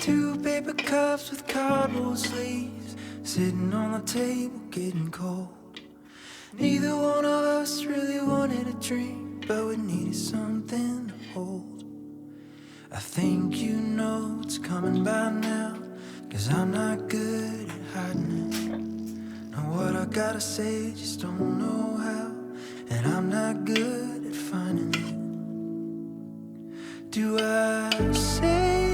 Two paper cups with cardboard sleeves, sitting on the table getting cold. Neither one of us really wanted a drink, but we needed something to hold. I think you know it's coming by now, 'cause I'm not good at hiding it. Know what I gotta say, just don't know how, and I'm not good at finding it. Do I say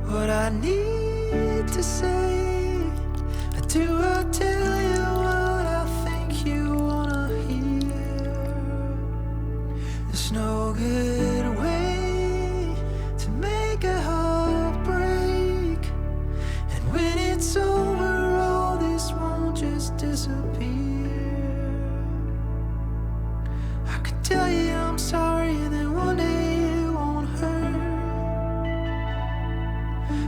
what I need to say? Or do I tell you what I think you wanna hear? There's no good way to make a heart break, and when it's over, all this won't just disappear. I could tell you I'm sorry, and then one day it won't hurt.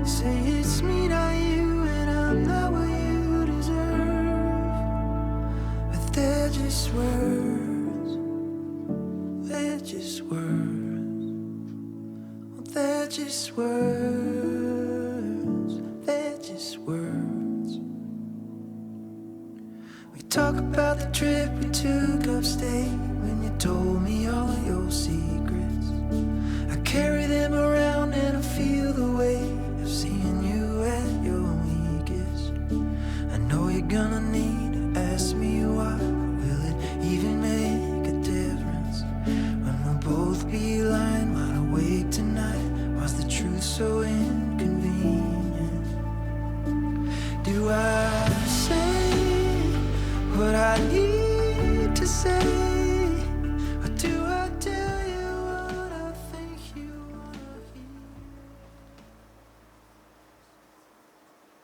Say it's me, not you, and I'm not what you deserve. But they're just words. They're just words. They're just words. They're just words. We talk about the trip we took upstate, when you told me all of your secrets. I carry them around and I feel the weight of seeing you at your weakest. I know you're gonna need to ask me why. Will it even make a difference when we'll both be lying wide awake tonight? Why's the truth so inconvenient? Do I say what I need to say?